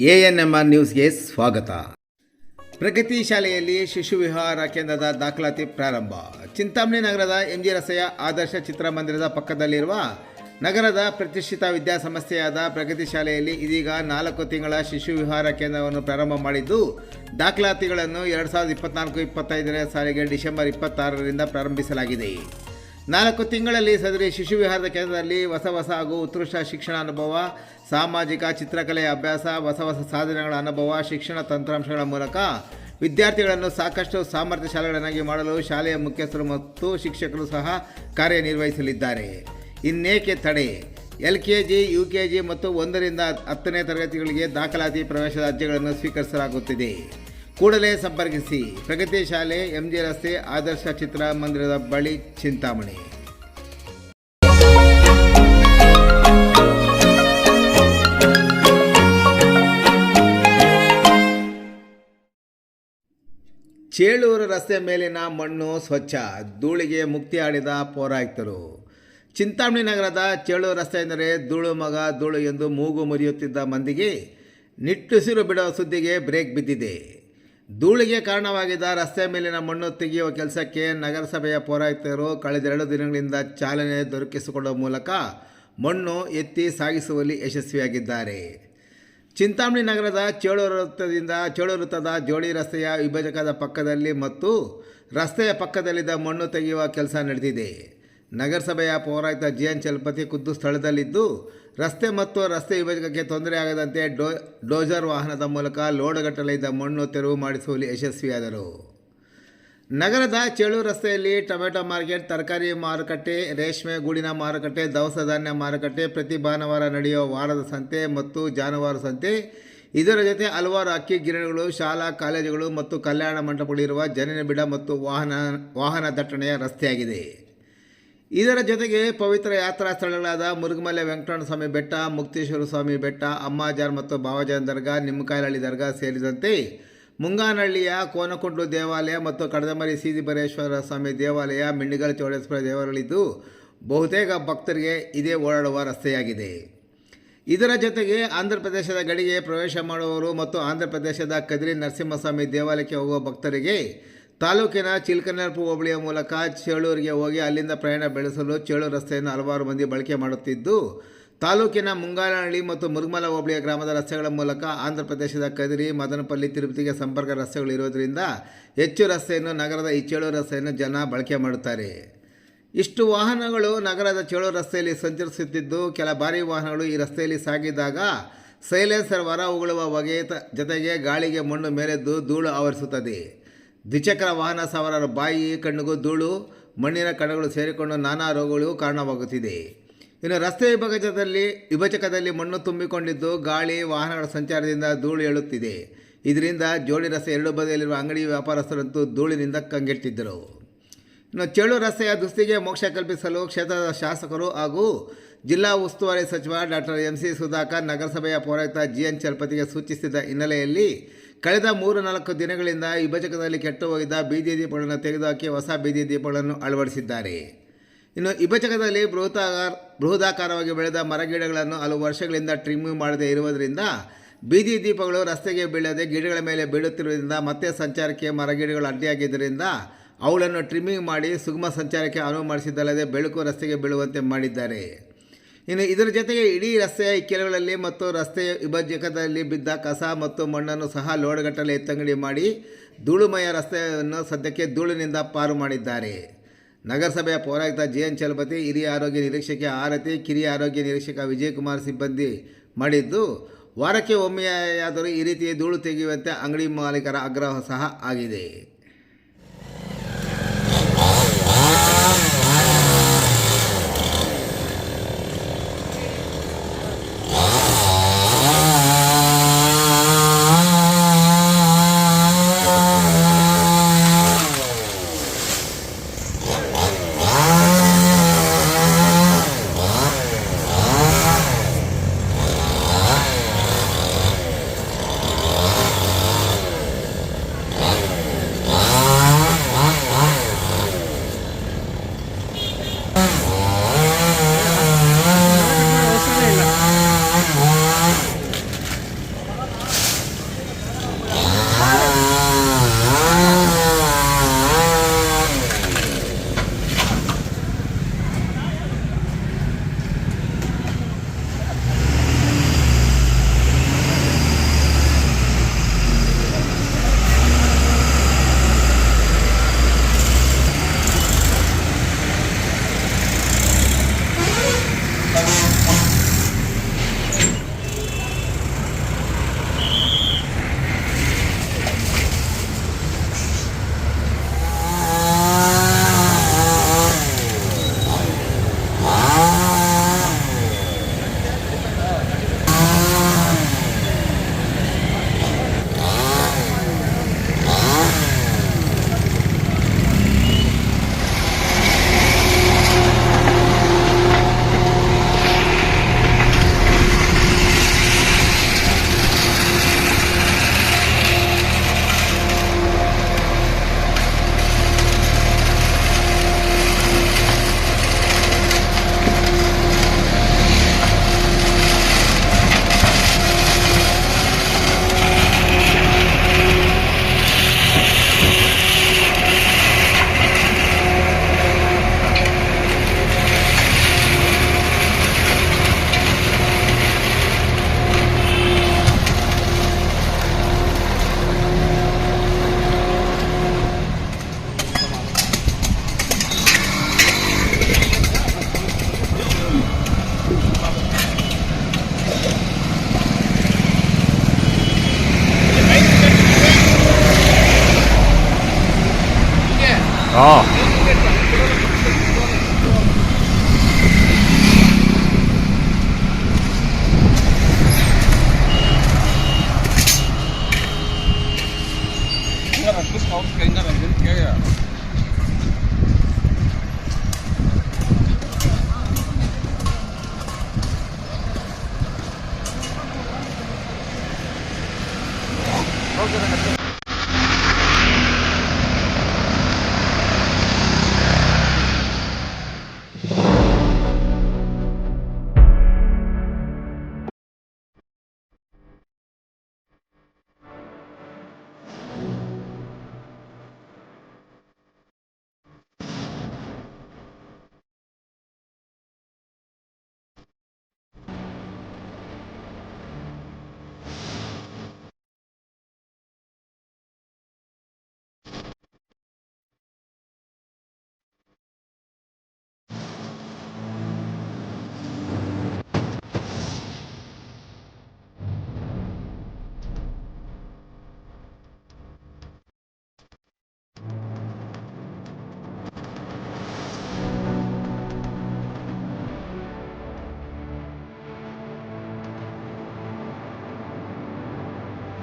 ANMR ನ್ಯೂಸ್ಗೆ ಸ್ವಾಗತ. ಪ್ರಗತಿ ಶಾಲೆಯಲ್ಲಿ ಶಿಶು ವಿಹಾರ ಕೇಂದ್ರದ ದಾಖಲಾತಿ ಪ್ರಾರಂಭ. ಚಿಂತಾಮಣಿ ನಗರದ MG ರಸ್ತೆಯ ಆದರ್ಶ ಚಿತ್ರಮಂದಿರದ ಪಕ್ಕದಲ್ಲಿರುವ ನಗರದ ಪ್ರತಿಷ್ಠಿತ ವಿದ್ಯಾಸಂಸ್ಥೆಯಾದ ಪ್ರಗತಿ ಶಾಲೆಯಲ್ಲಿ ಇದೀಗ 4 ತಿಂಗಳ ಶಿಶು ವಿಹಾರ ಕೇಂದ್ರವನ್ನು ಪ್ರಾರಂಭ ಮಾಡಿದ್ದು, ದಾಖಲಾತಿಗಳನ್ನು 2024-25ನೇ ಸಾಲಿಗೆ ಡಿಸೆಂಬರ್ 26ರಿಂದ ಪ್ರಾರಂಭಿಸಲಾಗಿದೆ. 4 ತಿಂಗಳಲ್ಲಿ ಸದರಿ ಶಿಶು ವಿಹಾರದ ಕೇಂದ್ರದಲ್ಲಿ ಹೊಸ ಹಾಗೂ ಉತ್ಕೃಷ್ಟ ಶಿಕ್ಷಣ ಅನುಭವ, ಸಾಮಾಜಿಕ ಚಿತ್ರಕಲೆಯ ಅಭ್ಯಾಸ, ಹೊಸ ಸಾಧನೆಗಳ ಅನುಭವ, ಶಿಕ್ಷಣ ತಂತ್ರಾಂಶಗಳ ಮೂಲಕ ವಿದ್ಯಾರ್ಥಿಗಳನ್ನು ಸಾಕಷ್ಟು ಸಾಮರ್ಥ್ಯಶಾಲಿಗಳನ್ನಾಗಿ ಮಾಡಲು ಶಾಲೆಯ ಮುಖ್ಯಸ್ಥರು ಮತ್ತು ಶಿಕ್ಷಕರು ಸಹ ಕಾರ್ಯನಿರ್ವಹಿಸಲಿದ್ದಾರೆ. ಇನ್ನೇಕೆ ತಡೆ? LKG, UKG ಮತ್ತು 1ರಿಂದ 10ನೇ ತರಗತಿಗಳಿಗೆ ದಾಖಲಾತಿ ಪ್ರವೇಶದ ಅರ್ಜಿಗಳನ್ನು ಸ್ವೀಕರಿಸಲಾಗುತ್ತಿದೆ. ಕೂಡಲೇ ಸಂಪರ್ಕಿಸಿ. ಪ್ರಗತಿ ಶಾಲೆ, MG ರಸ್ತೆ, ಆದರ್ಶ ಚಿತ್ರಮಂದಿರದ ಬಳಿ, ಚಿಂತಾಮಣಿ. ಚೇಳೂರು ರಸ್ತೆ ಮೇಲಿನ ಮಣ್ಣು ಸ್ವಚ್ಛ, ಧೂಳಿಗೆ ಮುಕ್ತಿ ಆಡಿದ ಪೌರಾಯುಕ್ತರು. ಚಿಂತಾಮಣಿ ನಗರದ ಚೇಳೂರು ರಸ್ತೆ ಎಂದರೆ ಧೂಳು ಮಗ ಧೂಳು ಎಂದು ಮೂಗು ಮುರಿಯುತ್ತಿದ್ದ ಮಂದಿಗೆ ನಿಟ್ಟುಸಿರು ಬಿಡುವ ಸುದ್ದಿಗೆ ಬ್ರೇಕ್ ಬಿದ್ದಿದೆ. ಧೂಳಿಗೆ ಕಾರಣವಾಗಿದ್ದ ರಸ್ತೆ ಮೇಲಿನ ಮಣ್ಣು ತೆಗೆಯುವ ಕೆಲಸಕ್ಕೆ ನಗರಸಭೆಯ ಪೌರಾಯುಕ್ತರು ಕಳೆದ 2 ದಿನಗಳಿಂದ ಚಾಲನೆ ದೊರಕಿಸಿಕೊಡುವ ಮೂಲಕ ಮಣ್ಣು ಎತ್ತಿ ಸಾಗಿಸುವಲ್ಲಿ ಯಶಸ್ವಿಯಾಗಿದ್ದಾರೆ. ಚಿಂತಾಮಣಿ ನಗರದ ಚೇಳೂರು ವೃತ್ತದ ಜೋಡಿ ರಸ್ತೆಯ ವಿಭಜಕದ ಪಕ್ಕದಲ್ಲಿ ಮತ್ತು ರಸ್ತೆಯ ಪಕ್ಕದಲ್ಲಿದ್ದ ಮಣ್ಣು ತೆಗೆಯುವ ಕೆಲಸ ನಡೆದಿದೆ. ನಗರಸಭೆಯ ಪೌರಾಯುಕ್ತ GN ಚಲಪತಿ ಖುದ್ದು ಸ್ಥಳದಲ್ಲಿದ್ದು, ರಸ್ತೆ ಮತ್ತು ರಸ್ತೆ ವಿಭಜಕಕ್ಕೆ ತೊಂದರೆಯಾಗದಂತೆ ಡೋಜರ್ ವಾಹನದ ಮೂಲಕ ಲೋಡ್ಗಟ್ಟಲೆ ಇದ್ದ ಮಣ್ಣು ತೆರವು ಮಾಡಿಸುವಲ್ಲಿ ಯಶಸ್ವಿಯಾದರು. ನಗರದ ಚೇಳೂರು ರಸ್ತೆಯಲ್ಲಿ ಟೊಮೆಟೊ ಮಾರ್ಕೆಟ್, ತರಕಾರಿ ಮಾರುಕಟ್ಟೆ, ರೇಷ್ಮೆ ಗೂಡಿನ ಮಾರುಕಟ್ಟೆ, ದವಸ ಧಾನ್ಯ ಮಾರುಕಟ್ಟೆ, ಪ್ರತಿ ಭಾನುವಾರ ನಡೆಯುವ ವಾರದ ಸಂತೆ ಮತ್ತು ಜಾನುವಾರು ಸಂತೆ, ಇದರ ಜೊತೆ ಹಲವಾರು ಅಕ್ಕಿ ಗಿರಣಿಗಳು, ಶಾಲಾ ಕಾಲೇಜುಗಳು ಮತ್ತು ಕಲ್ಯಾಣ ಮಂಟಪಗಳಿರುವ ಜನನಿಬಿಡ ಮತ್ತು ವಾಹನ ದಟ್ಟಣೆಯ ರಸ್ತೆಯಾಗಿದೆ. ಇದರ ಜೊತೆಗೆ ಪವಿತ್ರ ಯಾತ್ರಾ ಸ್ಥಳಗಳಾದ ಮುರುಗಮಲೆ ವೆಂಕಟರಮಣ ಸ್ವಾಮಿ ಬೆಟ್ಟ, ಮುಕ್ತೇಶ್ವರ ಸ್ವಾಮಿ ಬೆಟ್ಟ, ಅಮ್ಮಾಜಾರ್ ಮತ್ತು ಬಾವಾಜಾನ್ ದರ್ಗಾ, ನಿಮ್ಮಕಾಯಲಹಳ್ಳಿ ದರ್ಗಾ ಸೇರಿದಂತೆ ಮುಂಗಾನಹಳ್ಳಿಯ ಕೋನಕುಂಡ್ಲು ದೇವಾಲಯ ಮತ್ತು ಕಡದಮರಿ ಸೀದಿಬರೇಶ್ವರ ಸ್ವಾಮಿ ದೇವಾಲಯ, ಮಿಂಡಿಗಲ್ ಚೌಡೇಶ್ವರ ದೇವಾಲಯಗಳಿದ್ದು ಬಹುತೇಕ ಭಕ್ತರಿಗೆ ಇದೇ ಓಡಾಡುವ ರಸ್ತೆಯಾಗಿದೆ. ಇದರ ಜೊತೆಗೆ ಆಂಧ್ರ ಪ್ರದೇಶದ ಗಡಿಗೆ ಪ್ರವೇಶ ಮಾಡುವವರು ಮತ್ತು ಆಂಧ್ರ ಪ್ರದೇಶದ ಕದ್ರಿ ನರಸಿಂಹಸ್ವಾಮಿ ದೇವಾಲಯಕ್ಕೆ ಹೋಗುವ ಭಕ್ತರಿಗೆ ತಾಲೂಕಿನ ಚಿಲ್ಕನರ್ಪು ಹೋಬಳಿಯ ಮೂಲಕ ಚೇಳೂರಿಗೆ ಹೋಗಿ ಅಲ್ಲಿಂದ ಪ್ರಯಾಣ ಬೆಳೆಸಲು ಚೇಳೂರು ರಸ್ತೆಯನ್ನು ಹಲವಾರು ಮಂದಿ ಬಳಕೆ ಮಾಡುತ್ತಿದ್ದು, ತಾಲೂಕಿನ ಮುಂಗಾನಹಳ್ಳಿ ಮತ್ತು ಮುರುಗಮಲ ಹೋಬಳಿಯ ಗ್ರಾಮದ ರಸ್ತೆಗಳ ಮೂಲಕ ಆಂಧ್ರ ಪ್ರದೇಶದ ಕದಿರಿ, ಮದನಪಲ್ಲಿ, ತಿರುಪತಿಗೆ ಸಂಪರ್ಕ ರಸ್ತೆಗಳು ಇರುವುದರಿಂದ ಹೆಚ್ಚು ರಸ್ತೆಯನ್ನು ನಗರದ ಈ ಚೇಳೂರು ರಸ್ತೆಯನ್ನು ಜನ ಬಳಕೆ ಮಾಡುತ್ತಾರೆ. ಇಷ್ಟು ವಾಹನಗಳು ನಗರದ ಚೇಳೂರು ರಸ್ತೆಯಲ್ಲಿ ಸಂಚರಿಸುತ್ತಿದ್ದು, ಕೆಲ ಭಾರೀ ವಾಹನಗಳು ಈ ರಸ್ತೆಯಲ್ಲಿ ಸಾಗಿದಾಗ ಸೈಲೆನ್ಸರ್ ಹೊರ ಉಗುಳುವ ಹೊಗೆ ಜೊತೆಗೆ ಗಾಳಿಗೆ ಮಣ್ಣು ಮೇಲೆದ್ದು ಧೂಳು ಆವರಿಸುತ್ತದೆ. ದ್ವಿಚಕ್ರ ವಾಹನ ಸವಾರರ ಬಾಯಿ, ಕಣ್ಣಿಗೂ ಧೂಳು, ಮಣ್ಣಿನ ಕಣಗಳು ಸೇರಿಕೊಂಡು ನಾನಾ ರೋಗಗಳಿಗೂ ಕಾರಣವಾಗುತ್ತಿದೆ. ಇನ್ನು ರಸ್ತೆ ವಿಭಜಕದಲ್ಲಿ ಮಣ್ಣು ತುಂಬಿಕೊಂಡಿದ್ದು ಗಾಳಿ, ವಾಹನಗಳ ಸಂಚಾರದಿಂದ ಧೂಳು ಏಳುತ್ತಿದೆ. ಇದರಿಂದ ಜೋಡಿ ರಸ್ತೆ 2 ಬದಿಯಲ್ಲಿರುವ ಅಂಗಡಿ ವ್ಯಾಪಾರಸ್ಥರಂತೂ ಧೂಳಿನಿಂದ ಕಂಗೆಟ್ಟಿದ್ದರು. ಇನ್ನು ಚೇಳೂರು ರಸ್ತೆಯ ದುಸ್ಥಿತಿಗೆ ಮೋಕ್ಷ ಕಲ್ಪಿಸಲು ಕ್ಷೇತ್ರದ ಶಾಸಕರು ಹಾಗೂ ಜಿಲ್ಲಾ ಉಸ್ತುವಾರಿ ಸಚಿವ ಡಾಕ್ಟರ್ MC ಸುಧಾಕರ್ ನಗರಸಭೆಯ ಪೌರಾಯುಕ್ತ GN ಚಲಪತಿಗೆ ಸೂಚಿಸಿದ ಹಿನ್ನೆಲೆಯಲ್ಲಿ ಕಳೆದ 3-4 ದಿನಗಳಿಂದ ವಿಭಜಕದಲ್ಲಿ ಕೆಟ್ಟು ಹೋಗಿದ್ದ ಬೀದಿ ದೀಪಗಳನ್ನು ತೆಗೆದುಹಾಕಿ ಹೊಸ ಬೀದಿ ದೀಪಗಳನ್ನು ಅಳವಡಿಸಿದ್ದಾರೆ. ಇನ್ನು ವಿಭಜಕದಲ್ಲಿ ಬೃಹದಾಕಾರವಾಗಿ ಬೆಳೆದ ಮರಗಿಡಗಳನ್ನು ಹಲವು ವರ್ಷಗಳಿಂದ ಟ್ರಿಮ್ಮಿಂಗ್ ಮಾಡದೇ ಇರುವುದರಿಂದ ಬೀದಿ ದೀಪಗಳು ರಸ್ತೆಗೆ ಬೀಳದೆ ಗಿಡಗಳ ಮೇಲೆ ಬೀಳುತ್ತಿರುವುದರಿಂದ ಮತ್ತೆ ಸಂಚಾರಕ್ಕೆ ಮರಗಿಡಗಳು ಅಡ್ಡಿಯಾಗಿದ್ದರಿಂದ ಅವುಗಳನ್ನು ಟ್ರಿಮ್ಮಿಂಗ್ ಮಾಡಿ ಸುಗಮ ಸಂಚಾರಕ್ಕೆ ಅನುವು ಮಾಡಿಸಿದ್ದಲ್ಲದೆ ಬೆಳಕು ರಸ್ತೆಗೆ ಬೀಳುವಂತೆ ಮಾಡಿದ್ದಾರೆ. ಇನ್ನು ಇದರ ಜೊತೆಗೆ ಇಡೀ ರಸ್ತೆಯ ಇಕ್ಕೆಲಗಳಲ್ಲಿ ಮತ್ತು ರಸ್ತೆಯ ವಿಭಜಕದಲ್ಲಿ ಬಿದ್ದ ಕಸ ಮತ್ತು ಮಣ್ಣನ್ನು ಸಹ ಲೋಡ್ಗಟ್ಟಲೆ ಎತ್ತಂಗಡಿ ಮಾಡಿ ಧೂಳುಮಯ ರಸ್ತೆಯನ್ನು ಸದ್ಯಕ್ಕೆ ಧೂಳಿನಿಂದ ಪಾರು ಮಾಡಿದ್ದಾರೆ. ನಗರಸಭೆಯ ಪೌರಾಯುಕ್ತ GN ಚಲಪತಿ, ಹಿರಿಯ ಆರೋಗ್ಯ ನಿರೀಕ್ಷಕ ಆರತಿ, ಕಿರಿಯ ಆರೋಗ್ಯ ನಿರೀಕ್ಷಕ ವಿಜಯಕುಮಾರ್ ಸಿಬ್ಬಂದಿ ಮಾಡಿದ್ದು, ವಾರಕ್ಕೆ ಒಮ್ಮೆಯಾದರೂ ಈ ರೀತಿ ಧೂಳು ತೆಗೆಯುವಂತೆ ಅಂಗಡಿ ಮಾಲೀಕರ ಆಗ್ರಹ ಸಹ ಆಗಿದೆ. 아. Enggak, terus kamu kayaknya nanti kayak